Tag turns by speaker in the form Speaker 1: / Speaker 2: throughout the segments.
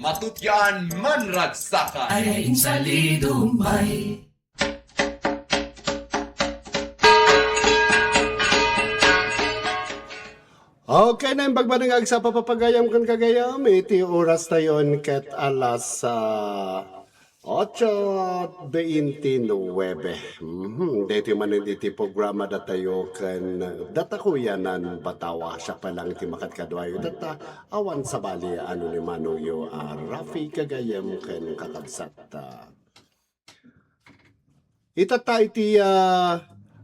Speaker 1: matutyan manragsakan.
Speaker 2: Ay insalidumay.
Speaker 3: Okay na yung pagbanangag sa papapagayam kan kagayam. Iti oras tayon ket alas 8:29. Dito man iti programa datayo kan datakuyanan batawa siya palang iti makatkadwayo data awan sa bali ano ni Manuyo Rafi kagayam kan kakabsat. Itata iti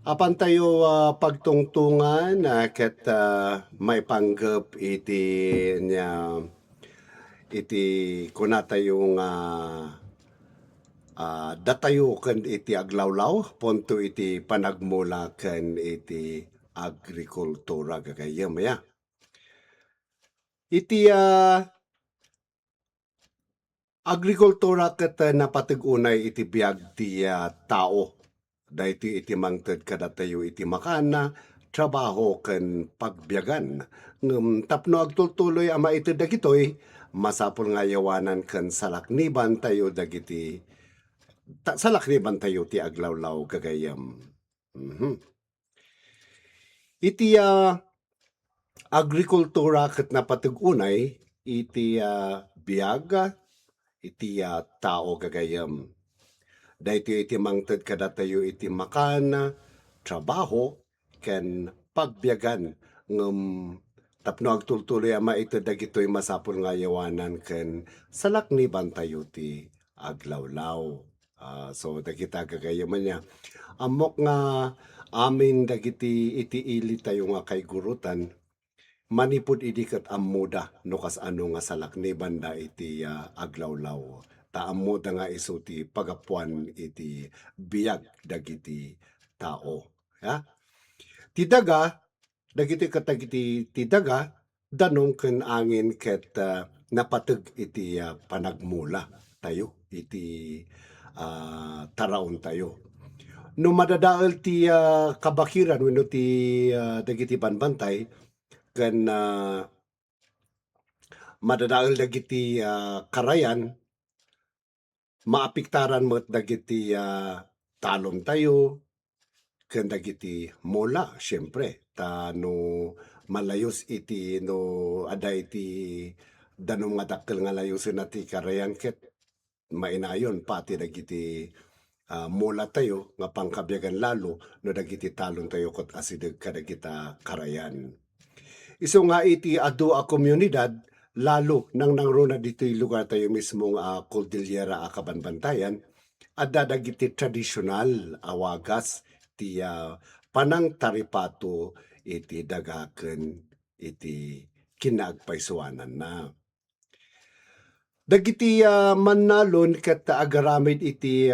Speaker 3: apan tayo pagtungtungan ket may panggap iti kuna tayong datayo ken iti aglawlaw ponto iti panagmula ken iti agrikultura gagayem ya. Iti agrikultura ket napatigunay iti biag ti tao. Dahiti iti mangted kada tayo iti makana, trabaho ken pagbiagan. Tapno agtultuloy ama iti dagitoy, masapul nga yawanan ken salakniban tayo dagiti salakniban tayo ti aglawlaw gagayam. Iti agrikultura ket napatigunay iti biag iti tao gagayam. Dahito iti mangted kada tayo iti makana, trabaho, ken pagbiagan ngem tapno agtultuloy ama iti dagitoy masapul nga yawanan ken salakniban tayo ti aglawlaw. So dagita gagayaman niya. Amok nga amin dagiti iti ili tayo nga kay gurutan, manipud idi ket ammuda no kas ano nga salakniban da iti aglawlaw. Taammo da nga iso ti pagapuan iti biyag dagiti tao. Ya? Ti daga, dagiti katagiti ti daga, danom ken angin ket napateg iti panagmula tayo, iti taraon tayo. No madadael ti kabakiran wenno ti dagiti banbantay ken madadael dagiti karayan, maapiktaran mo't dagiti talon tayo, ken dagiti mola, syempre. No malayos iti, no ada iti danom nga dakkel nga layosin ati karayan ket mainayon pati dagiti mola tayo nga pangkabyagan lalo no dagiti talon tayo ket asideg kadagita karayan. Isu nga iti adu a komunidad lalo nang nangruna dito'y lugar tayo mismong Cordillera Kabanbantayan, adda dagiti tradisyonal awagas ti panang taripato iti dagaken iti kinaagpaisuanan na. Dagiti mannalon ket agaramid iti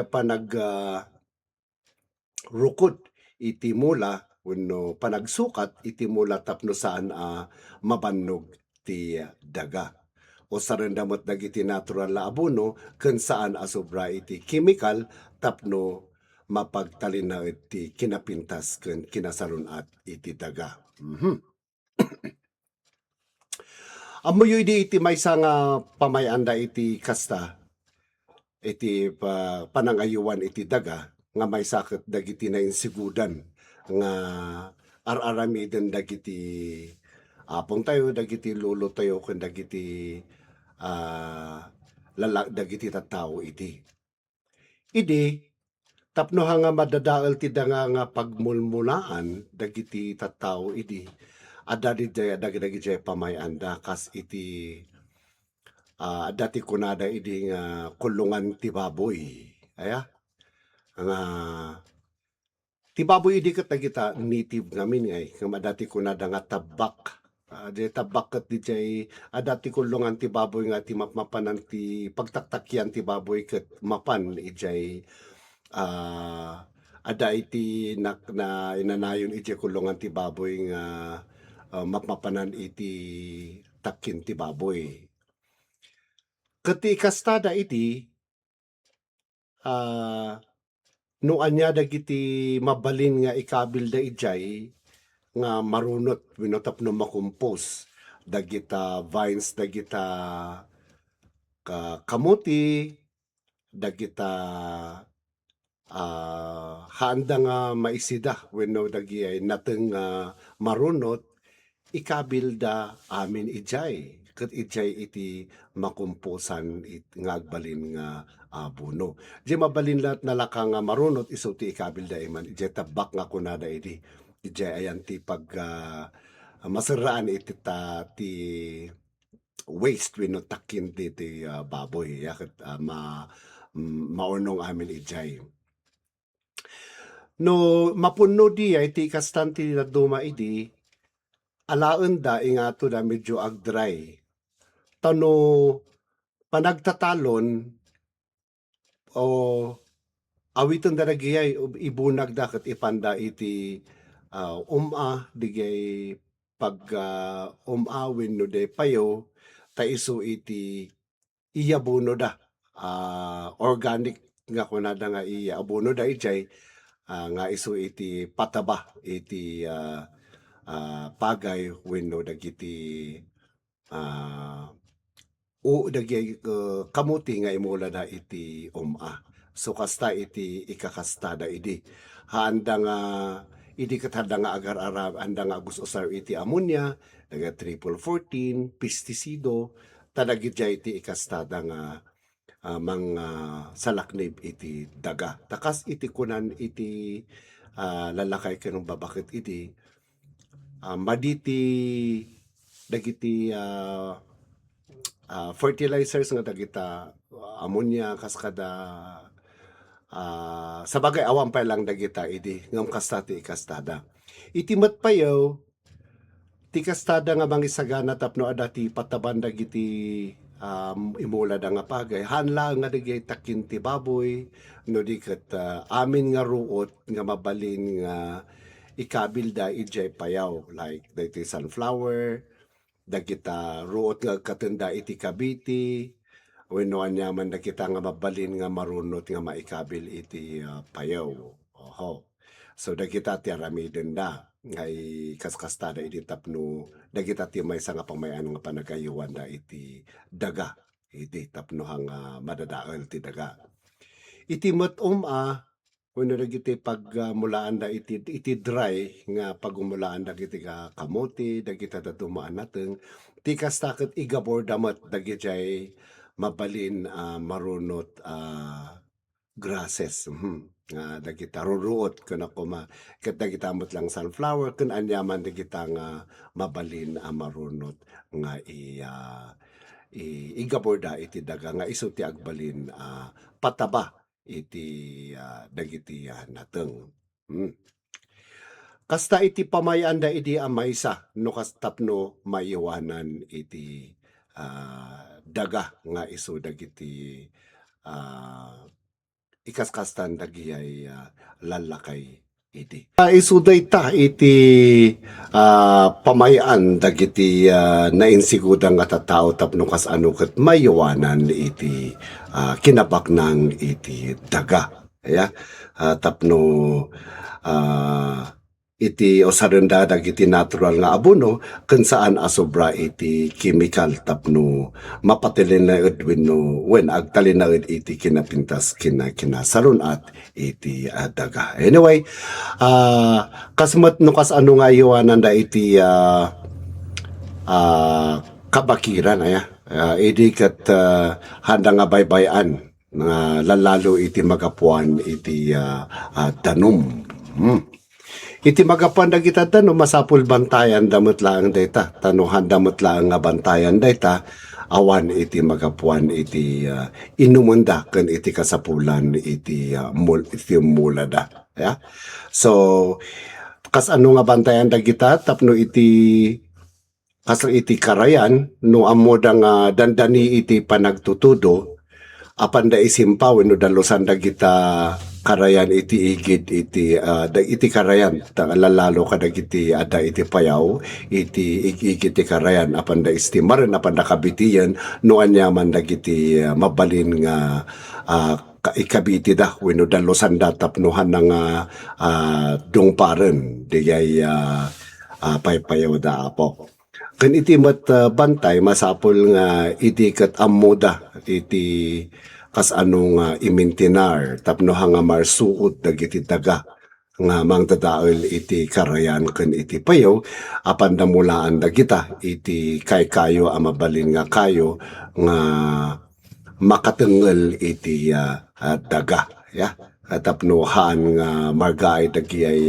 Speaker 3: rukod iti mula wenno panagsukat iti mula tapno saan mabannog ti daga. O sarendamot dagiti natural na abono ken saan asobra iti chemical tapno mapagtalinaw iti kinapintas ken kinasalunat iti daga. Amuyo iti maysa nga pamayanda iti kasta iti panangayuan iti daga nga may sakit dagiti na insigudan nga araramiden dagiti apong tayo, dagiti lolo tayo, ken dagiti dagiti tattao iti. Idi, tapno nga madadael ti danga nga pagmulmulaan dagiti tattao idi, adda dagiti pamayanda kas iti dati kunada idi nga kulungan ti baboy. Aya? Nga ti baboy idi ket dagita native ngamin ngay nga madati kunada nga tabak. Di tabak ket dijay dati kulungan ti baboy nga ti mapmapanan ti pagtaktakyan ti baboy ket mapan ijay ada iti na inanayon iti kulungan ti baboy nga mapmapanan iti takkin ti baboy. Ket ti kastada iti no anya dagiti mabalin nga ikabil da ijay nga marunot wenno tapno makumpos dagita vines dagita kamuti dagita handa nga maisida wenno dagi ay nateng marunot ikabilda amin ijay ket ijay iti makumpusan nga agbalin nga buno. Di mabalin lahat na laka nga marunot iso ti ikabilda iman ijay tabak nga kunada idi ijay ayan ti pag masaraan iti ti waste wenno takin ti baboy yaket maunong amin ijay. No mapunno di ay ti kastanti na duma idi alaen da ingato da medyo agdry. Tano panagtatalon o awiton da nagiyay ibunag da ket ipanda iti digay pag umawin no de payo ta isu iti iyabuno da organic nga kunada nga iabuno da ijay nga isu iti pataba iti pagay wenno dagiti dagiti kamuti nga imula da iti so kasta iti ikakastada idi handa nga idi kathanda nga agar-arab handa nga agus usar iti ammonia daga triple 14 pesticido tadagit jay iti ikastada nga mga salaknib iti daga takas iti kunan iti lalakay kanong babakit iti maditi dagiti fertilizers nga dagita ammonia kaskada sa bagay awan pa lang dagita idi ngam kasta ti ikastada iti matpayaw ti kastada nga mangisagana tapno adati pataban dagiti imula da nga pagay hanla nga digay takin ti baboy no di ket amin nga ruot nga mabalin nga ikabilda ijay payaw like dagiti sunflower dagita ruot nga katenda iti kabiti wenno anyaman dagita nga mabalin nga marunot nga maikabil iti payaw. So dagita ti aramiden da ngay kaskastada iti tapno dagita ti maysa nga pamayan nga panagayuan da iti daga iti tapno hang madadael ti daga iti metom wenno dagiti pagmulaan da iti dry nga pagumulaan dagiti kamuti dagita da dumaan naten ti kastaket igabor damet dagiti mabalin marunot grasses nga dagita ruruot kun ako ket dagita amot lang sunflower kun anyaman dagita nga mabalin marunot nga igabor da iti daga nga isu ti agbalin pataba iti dagiti nateng. Kasta iti pamayan da iti maysa no kastapno maiwanan iti daga nga isu dagiti ikaskastan dagiyay lalakay iti. Isu dayta iti pamayan dagiti nainsigudan nga tattao tapno kas ano ket maiwanan iti kinabaknang iti daga tapno iti osarenda dagiti natural nga abono ken saan asobra iti chemical tapno mapatelin na wenno wen agtalin na iti kinapintas kinasaron at iti daga. Anyway, kasmet no kas ano nga iwanan da iti kabakiran idi ket handa nga baybayan nga lalalo iti magapuan iti danom. Iti magapuan dagita tano masapul bantayan damot lang dayta tanuhan damot lang nga bantayan dayta awan iti magapuan iti inumunda ken iti kasapulan iti mulada so kas ano nga bantayan dagita tapno iti kas iti karayan no amoda nga dandani iti panagtutudo apan da isimpa wenno dalusan dagita karayan iti igid iti iti karayan lalalo kadagiti ada iti payaw iti igid iti karayan apan da istimar apan da kabitiyan no anyaman dagiti mabalin nga ikabiti da wenno dalusan da tapnohan nga dungparen digay paypayaw da apo Kan iti bantay masapol nga iti ket amuda iti kas ano nga imintinar tapno hanga marsuot dagiti daga nga mangtadaol iti karayan ken iti payaw apan damulaan dagita iti kayo a mabalin nga kayo nga makatengel iti daga ya tapnohan nga margaay dagi ay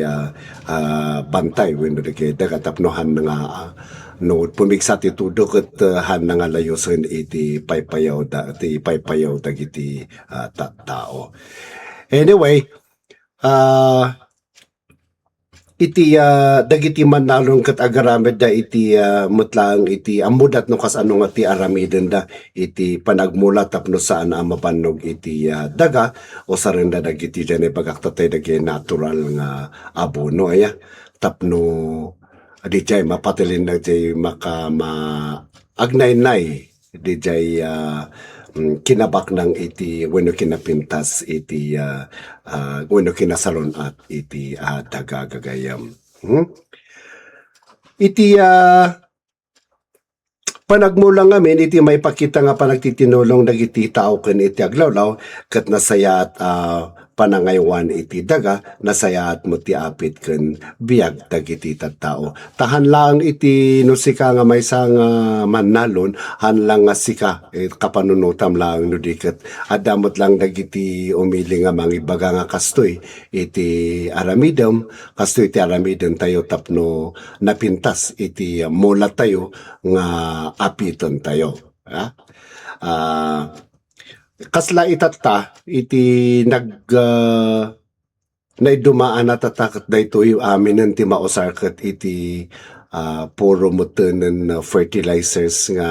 Speaker 3: bantay wenno dagi daga tapnohan nga no pumigsa ti tudok ket han nga layosen iti paypayaw dagiti tattao. Anyway, iti dagiti manalong ket agaramed da iti mutlaang iti amudat no kas ano nga ti aramiden da iti panagmulat tapno saan a mapannog iti daga o sarenda dagiti dyan bagaktatay dagi natural nga abono aya tapno dijay mapatilin dagiti maka agnay-nay dijay kinabak ng iti wenno kinapintas iti wenno kinasalon at iti daga gagayam. Iti panagmulang ngamin iti may pakita nga panagtitinulong dagiti tao ken iti aglawlaw ket nasaya at panangaywan iti daga nasaya at mo ti apit ken biag dagiti tattao. Tahan lang iti no sika nga maysa nga mannalon han lang nga sika kapanunutam lang no diket adamot lang dagiti umili nga mangibaga nga kastoy iti aramidem kastoy iti aramidem tayo tapno napintas iti mula tayo nga apiton tayo. Kasla itatta iti naidumaan na tatakot da ito yung amin ti mausar ket iti puro mutenen fertilizers nga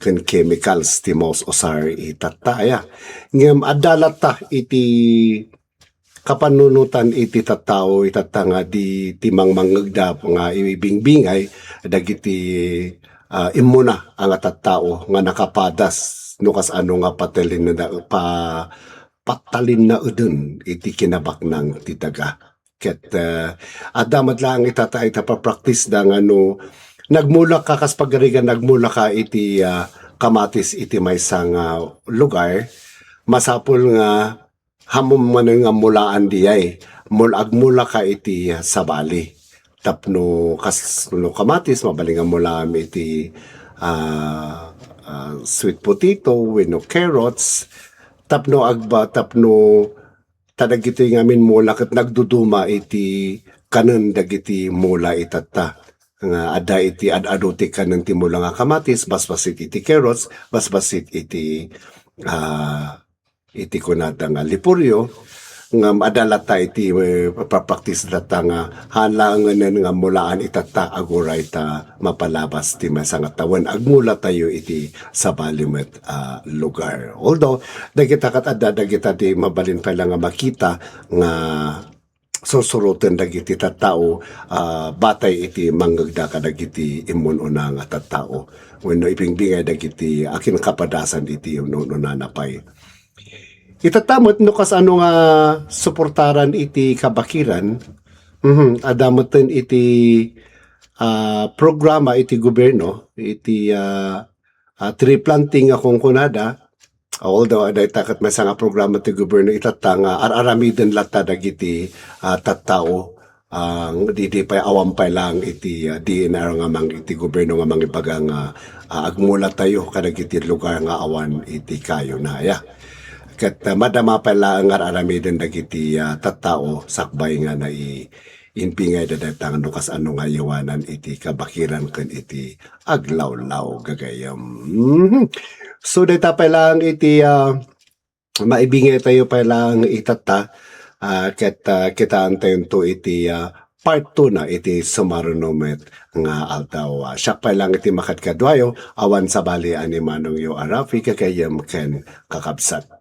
Speaker 3: ken chemicals ti maus usar itatta ya ngem adalata iti kapanunutan iti tattao itatta nga di timang mangegda nga ibingbingay dagiti imuna ang tattao nga nakapadas no kas ano nga patalin na udun iti kinabak ng titaga ket adamat lang itatay ta pa-practice da nga no nagmula ka kas pagarigan nagmula ka iti kamatis iti maysa nga lugar masapul nga hamom man nga mulaan diay agmula ka iti sabali tapno kas no kamatis mabaling nga mulaan iti sweet potato wenno carrots tapno tadagiti ngamin mula ket nagduduma iti kanen dagiti mula itatta nga ada iti adado ti kanen ti mula nga kamatis basbasit iti carrots basbasit iti kunada nga lipuryo nga adalata iti papraktis data nga halangan nga mulaan itata aguray ta mapalabas ti masang tawan agmula tayo iti sabalimet lugar. Although dagita kat adda dagita ti mabalin pa lang nga makita nga susurutin dagiti tattao batay iti manggagda ka dagiti imununa nga tattao wenno ipingbingay dagiti akin kapadasan iti ununa napay. Itatamot no kas ano nga suportaran iti kabakiran adamoten iti programa iti gobyerno iti tree planting akong kunada although aday takat may nga programa ti gobyerno itata nga aramiden lata dagiti tattao di pa awampay lang iti DNR nga mang iti gobyerno nga mangibaga nga agmula tayo kadagiti lugar nga awan iti kayo na ya. Ket madama pala ang aramiden dagiti tattao sakbay nga na inpingay dadatang nukas ano nga yawanan iti kabakiran ken iti aglawlaw gagayam. So data pa lang iti maibingay tayo pa lang itata ket kita antayon to iti part 2 na iti sumarunomet nga altaw. Siya pa lang iti makadkadwayo awan sa bali ani manong yo arafi kakayam ken kakabsat.